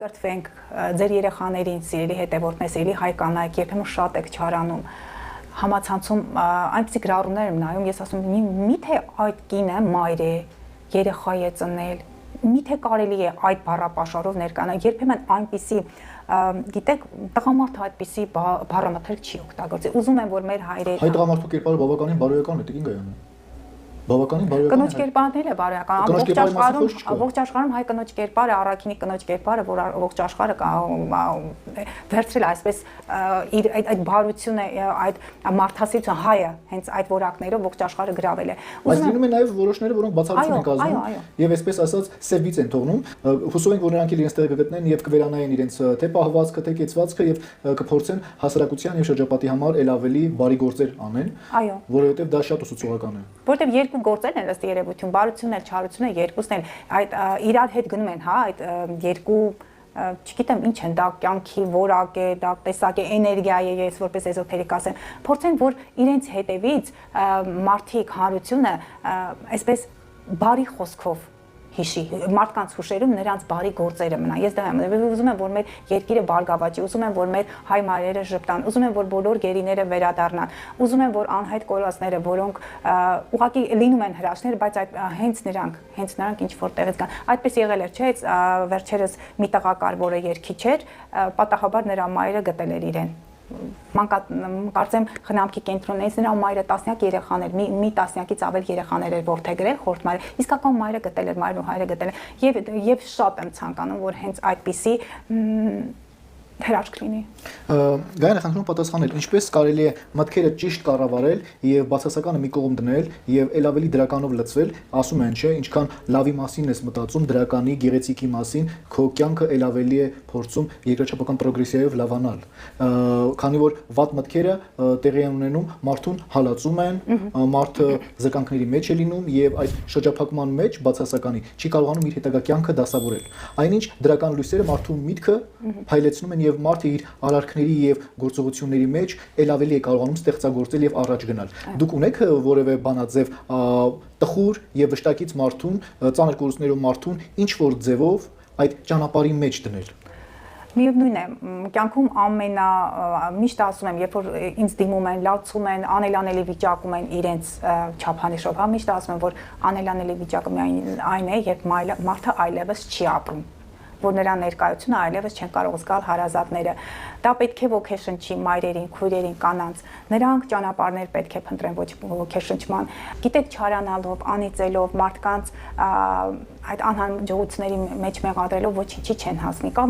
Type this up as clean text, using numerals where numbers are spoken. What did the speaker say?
Կրթվենք ձեր երեխաներին, սիրելի հետևորդներ, սիրելի հայ կանայք, երբեմն շատ եք չարանում, համացանցում այնպիսի գրառումներ եմ նայում, ես ասում եմ, միթե այդ կինը մայր է, երեխա է ծնել, միթե կարելի է այդ բառապաշարով ներկանալ, երբեմն այնպիսի, գիտեք, տղամարդը այդպիսի բառամթերք չի օգտագործի, ուզում եմ, որ մեր հայրերը… Հայ տղամարդու կերպարը բավականին բարոյական է, տիկին Գայանը։ Բավականին բարոյական է։ Կնոջ կերպարն էլ է բարոյական, ամբողջ աշխարհում հայ կնոջ կերպարը, առաքինի կնոջ կերպարը, որ ամբողջ աշխարհը վերցրել այսպես այդ բարությունը, այդ մարդասիրությունը հայը հենց այդ որակներով ողջ աշխարհը գրավել է։ Բայց լինում է նաև որոշները, որոնք բացառություն են կազմում եւ այսպես ասած սերվից են թողնում, հուսով ենք, որ նրանք իրենց տեղը կգտնեն եւ կվերանային իրենց թե պահվածքը, թե կեցվածքը եւ կփորձեն հասարակության եւ շրջապատի համար ել ավելի բարի գործեր անեն, որովհետեւ դա շատ ուսուցողական է։ Որտեւ երկու գործերն են ըստ երևույթին, բարությունն էլ, չարությունը երկուսն են, այդ իրար հետ գնում են, հա, այդ երկու, չգիտեմ ինչ են, դա կյանքի որակ է, դա տեսակ է, էներգիա է, ես որպես էզոթերիկ ասեմ, փորձեն, որ իրենց հետևից մարդիկ հանրությունը այսպես բարի խոսքով հիշի, մարդկանց հուշերում նրանց բարի գործերը մնան։ Ես դա եմ ուզում եմ, որ մեր երկիրը բարգավաճի, ուզում եմ, որ մեր հայ մայրերը ժպտան, ուզում եմ, որ բոլոր գերիները վերադառնան, ուզում եմ, որ անհայտ կորածները, որոնք ուղղակի լինում են հրաշքներ, բայց այդ հենց նրանք ինչ որ տեղից կան։ Այդպես եղել էր, չէ՞, վերջերս մի տղա կար, որը երգիչ էր, պատահաբար նրա մայրը գտել էր իրեն։ Կարծեմ խնամքի կենտրոնից նրա մայրը տասնյակ երեխաներ, մի տասնյակից ավել երեխաներ էր որդեգրել, խորթ մայրը, իսկական մայրը գտել էր, մայրն ու հայրը գտել էր եւ շատ եմ ցանկանում, որ հենց այդպիսի հրաշք լինի։ Գայանը խնդրում պատասխանել, ինչպես կարելի է մտքերը ճիշտ կառավարել եւ բացասականը մի կողմ դնել եւ ել ավելի դրականով լցվել, ասում են, չէ, ինչքան լավի մասին ես մտածում, դրականի, գեղեցիկի մասին, քո կյանքը ել ավելի է փորձում երկրաչափական պրոգրեսիայով լավանալ։ Քանի որ վատ մտքերը տեղի են ունենում, մարդուն հալածում են, մարդը զրկանքների մեջ է լինում եւ այդ շրջափակման մեջ բացասականի չի կարողանում իր հետագա կյանքը դասավորել։ Այնինչ դրական լույսերը մարդու միտքը փայլեցնում են եւ մարդը իր արարքների եւ գործողությունների մեջ ել ավելի է կարողանում ստեղծագործել եւ առաջ գնալ։ Դուք ունեք որևէ բանաձև տխուր եւ վշտակից մարդուն, ծանր կորուստներով մարդուն ինչ որ ձևով այդ ճանապարհի մեջ դնել։ Միևնույն է, կյանքում միշտ ասում եմ, երբ որ ինձ դիմում են, լացում են, անելանելի վիճակում են իրենց չափանիշով, հա, միշտ ասում եմ, որ անելանելի վիճակը միայն այն է, երբ մարդը այլևս չի ապրում, որ նրա ներկայությունը այլևս չեն կարող զգալ հարազատները։ Դա պետք է ոգեշնչի մայրերին, քույրերին, կանանց։ Նրանք ճանապարհներ պետք է փնտրեն ոչ ոգեշնչման։ Գիտեք, չարանալով, անիծելով, մարդկանց այդ անհաջողությունների մեջ մեղադրելով ոչինչի չեն հասնի։